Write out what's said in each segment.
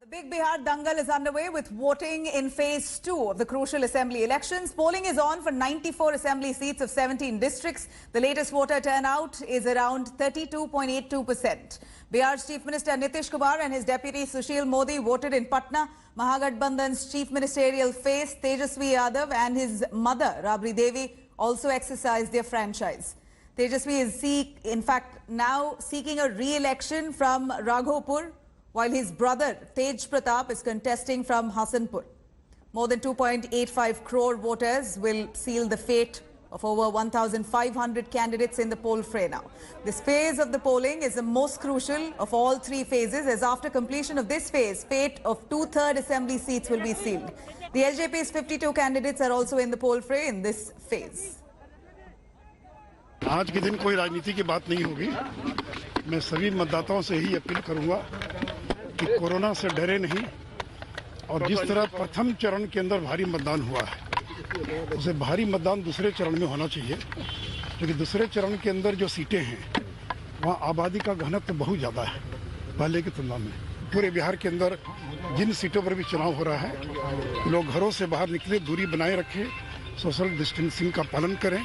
The big Bihar dangal is underway with voting in phase 2 of the crucial assembly elections. Polling is on for 94 assembly seats of 17 districts. The latest voter turnout is around 32.82%. Bihar's Chief Minister Nitish Kumar and his deputy Sushil Modi voted in Patna. Mahagathbandhan's chief ministerial face Tejasvi Yadav and his mother Rabri Devi also exercised their franchise. Tejasvi is in fact now seeking a re-election from Raghopur, while his brother Tej Pratap is contesting from Hasanpur. More than 2.85 crore voters will seal the fate of over 1,500 candidates in the poll fray now. This phase of the polling is the most crucial of all three phases, as after completion of this phase, fate of 2/3 assembly seats will be sealed. The LJP's 52 candidates are also in the poll fray in this phase. आज के दिन कोई राजनीति की बात नहीं होगी। मैं सभी मतदाताओं से ही अपील करूंगा कि कोरोना से डरे नहीं और जिस तरह प्रथम चरण के अंदर भारी मतदान हुआ है उसे भारी मतदान दूसरे चरण में होना चाहिए, क्योंकि दूसरे चरण के अंदर जो सीटें हैं वहाँ आबादी का घनत्व बहुत ज़्यादा है पहले की तुलना में। पूरे बिहार के अंदर जिन सीटों पर भी चुनाव हो रहा है, लोग घरों से बाहर निकले, दूरी बनाए रखें, सोशल डिस्टेंसिंग का पालन करें,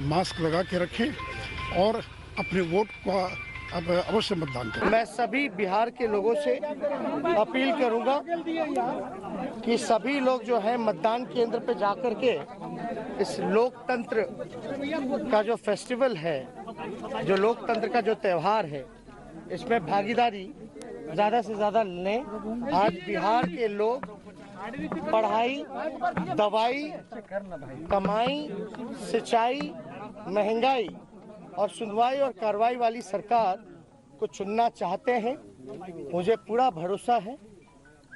मास्क लगा के रखें और अपने वोट को अवश्य मतदान करें। मैं सभी बिहार के लोगों से अपील करूंगा कि सभी लोग जो है मतदान केंद्र पे जाकर के इस लोकतंत्र का जो फेस्टिवल है, जो लोकतंत्र का जो त्यौहार है, इसमें भागीदारी ज़्यादा से ज़्यादा लें। आज बिहार के लोग पढ़ाई, दवाई, कमाई, सिंचाई, महंगाई और सुनवाई और कार्रवाई वाली सरकार को चुनना चाहते हैं। मुझे पूरा भरोसा है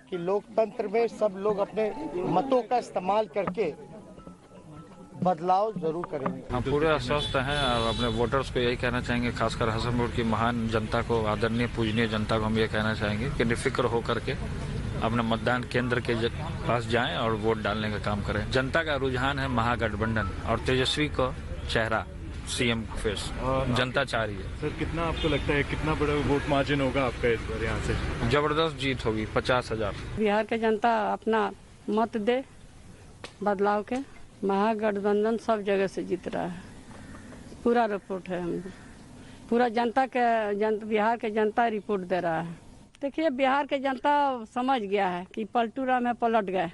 कि लोकतंत्र में सब लोग अपने मतों का इस्तेमाल करके बदलाव जरूर करेंगे। हम पूरे आश्वस्त हैं और अपने वोटर्स को यही कहना चाहेंगे, खासकर हसनपुर की महान जनता को, आदरणीय पूजनीय जनता को हम ये कहना चाहेंगे कि निफिक्र होकर के अपने मतदान केंद्र के पास जाएं और वोट डालने का काम करें। जनता का रुझान है महागठबंधन और तेजस्वी को चेहरा सीएम फेस जनता चाह रही है। सर, कितना आपको लगता है कितना बड़ा वोट मार्जिन होगा आपका इस बार यहाँ से? जबरदस्त जीत होगी, 50,000। बिहार के जनता अपना मत दे बदलाव के। महागठबंधन सब जगह से जीत रहा है, पूरा रिपोर्ट है। हम पूरा बिहार के जनता रिपोर्ट दे रहा है। देखिए, बिहार के जनता समझ गया है कि पलटूरा में पलट गए,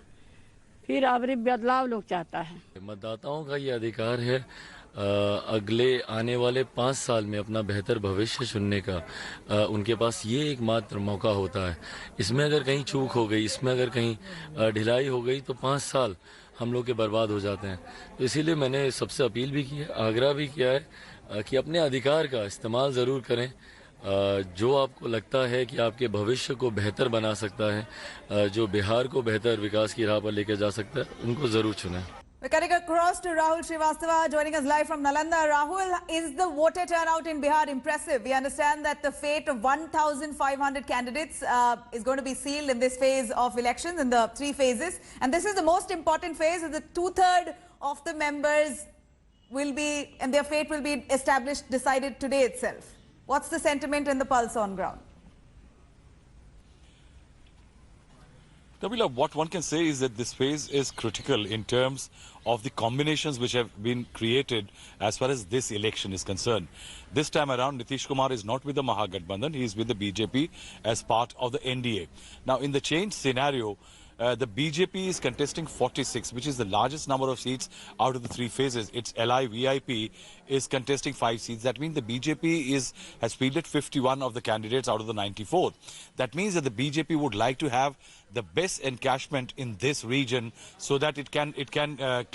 फिर अब बदलाव लोग चाहता है। मतदाताओं का ये अधिकार है अगले आने वाले 5 साल में अपना बेहतर भविष्य चुनने का। उनके पास ये एकमात्र मौका होता है। इसमें अगर कहीं चूक हो गई, इसमें अगर कहीं ढिलाई हो गई तो 5 साल हम लोग के बर्बाद हो जाते हैं। तो इसीलिए मैंने सबसे अपील भी की है, आग्रह भी किया है कि अपने अधिकार का इस्तेमाल ज़रूर करें। जो आपको लगता है कि आपके भविष्य को बेहतर बना सकता है, जो बिहार को बेहतर विकास की राह पर लेकर जा सकता है, उनको ज़रूर चुनें। We're cutting across to Rahul Srivastava joining us live from Nalanda. Rahul, is the voter turnout in Bihar impressive? We understand that the fate of 1,500 candidates is going to be sealed in this phase of elections, in the 3 phases. And this is the most important phase, as the 2/3 of the members will be, and their fate will be established, decided today itself. What's the sentiment and the pulse on ground? Nabila, what one can say is that this phase is critical in terms of the combinations which have been created as far as this election is concerned. This time around, Nitish Kumar is not with the Mahagathbandhan, he is with the BJP as part of the NDA. Now, in the changed scenario, the BJP is contesting 46, which is the largest number of seats out of the 3 phases. Its ally VIP is contesting 5 seats. That means the BJP has fielded 51 of the candidates out of the 94. That means that the BJP would like to have the best encashment in this region so that it can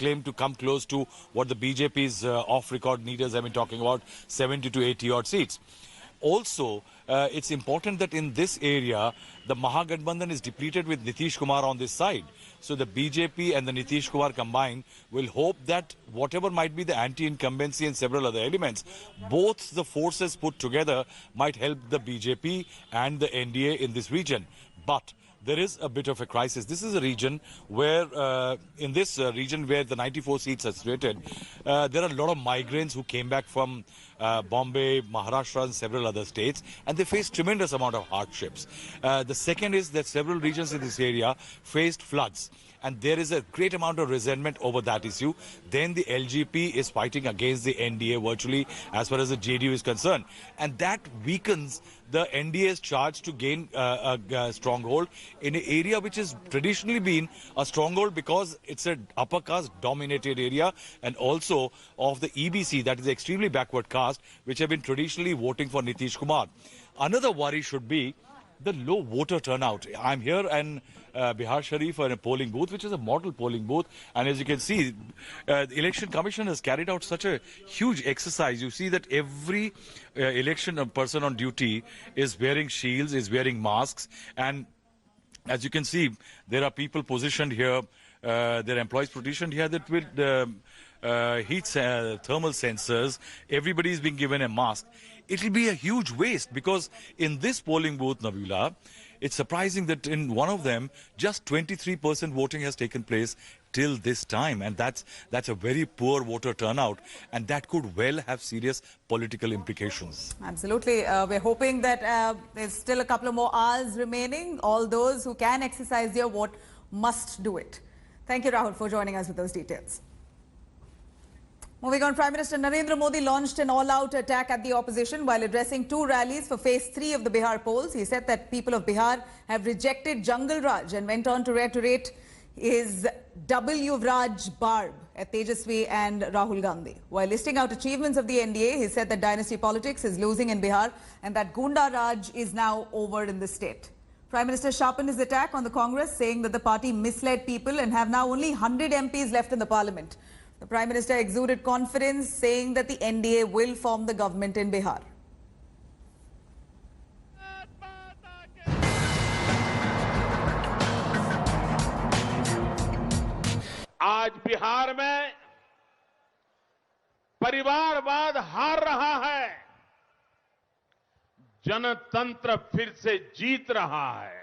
claim to come close to what the BJP's off-record leaders have been talking about, 70 to 80 odd seats. Also, it's important that in this area, the Mahagathbandhan is depleted with Nitish Kumar on this side. So the BJP and the Nitish Kumar combined will hope that whatever might be the anti-incumbency and several other elements, both the forces put together might help the BJP and the NDA in this region. But there is a bit of a crisis. This is a region where, in this region where the 94 seats are situated, there are a lot of migrants who came back from Bombay, Maharashtra and several other states, and they faced tremendous amount of hardships. The second is that several regions in this area faced floods, and there is a great amount of resentment over that issue. Then the LGP is fighting against the NDA virtually as far as the JDU is concerned, and that weakens the NDA's charge to gain a stronghold in an area which has traditionally been a stronghold because it's an upper caste dominated area, and also of the EBC, that is the extremely backward caste, which have been traditionally voting for Nitish Kumar. Another worry should be the low voter turnout. I'm here in Bihar Sharif in a polling booth, which is a model polling booth, and as you can see, the Election Commission has carried out such a huge exercise. You see that every election person on duty is wearing shields, is wearing masks, and as you can see, there are people positioned here, there are employees positioned here that with thermal sensors. Everybody is being given a mask. It will be a huge waste because in this polling booth, Nabila, it's surprising that in one of them, just 23% voting has taken place till this time, and that's a very poor voter turnout, and that could well have serious political implications. Absolutely. We're hoping that there's still a couple of more hours remaining. All those who can exercise their vote must do it. Thank you, Rahul, for joining us with those details. Moving on, Prime Minister Narendra Modi launched an all-out attack at the opposition while addressing 2 rallies for phase 3 of the Bihar polls. He said that people of Bihar have rejected Jungle Raj and went on to reiterate his double Yuvraj barb at Tejasvi and Rahul Gandhi. While listing out achievements of the NDA, he said that dynasty politics is losing in Bihar and that Gunda Raj is now over in the state. Prime Minister sharpened his attack on the Congress, saying that the party misled people and have now only 100 MPs left in the parliament. The Prime Minister exuded confidence, saying that the NDA will form the government in Bihar. आज बिहार में परिवारवाद हार रहा है, जनतंत्र फिर से जीत रहा है।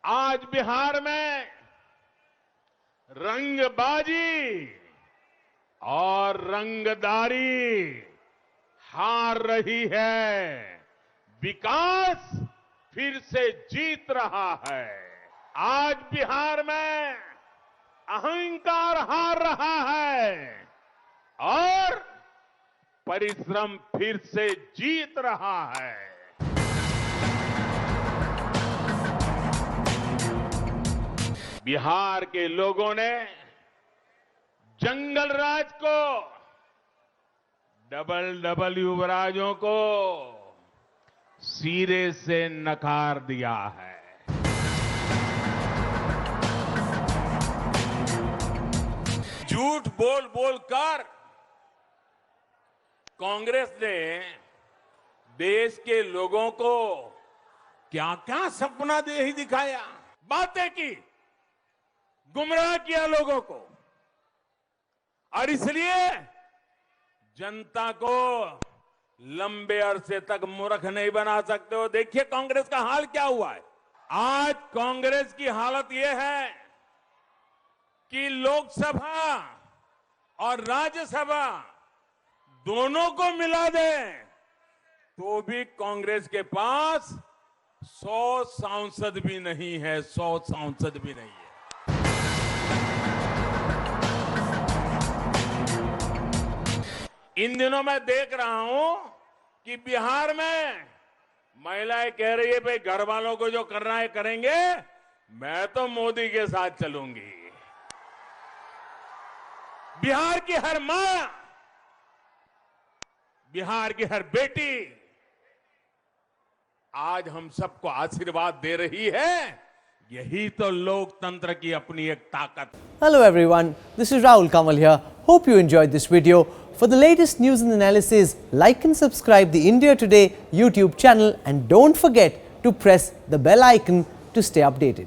आज बिहार में रंगबाजी और रंगदारी हार रही है, विकास फिर से जीत रहा है। आज बिहार में अहंकार हार रहा है और परिश्रम फिर से जीत रहा है। बिहार के लोगों ने जंगल राज को, डबल युवराजों को सिरे से नकार दिया है। झूठ बोल बोल कर कांग्रेस ने देश के लोगों को क्या क्या सपना दे ही दिखाया, बातें की, गुमराह किया लोगों को, और इसलिए जनता को लंबे अरसे तक मूर्ख नहीं बना सकते हो। देखिए कांग्रेस का हाल क्या हुआ है। आज कांग्रेस की हालत यह है कि लोकसभा और राज्यसभा दोनों को मिला दें तो भी कांग्रेस के पास 100 सांसद भी नहीं है, 100 सांसद भी नहीं है। इन दिनों मैं देख रहा हूं कि बिहार में महिलाएं कह रही है भाई घर वालों को जो करना है करेंगे, मैं तो मोदी के साथ चलूंगी। बिहार की हर मां, बिहार की हर बेटी आज हम सबको आशीर्वाद दे रही है। यही तो लोकतंत्र की अपनी एक ताकत। Hello everyone, this is Rahul Kamal here. Hope you enjoyed this video. For the latest news and analysis, like and subscribe the India Today YouTube channel and don't forget to press the bell icon to stay updated.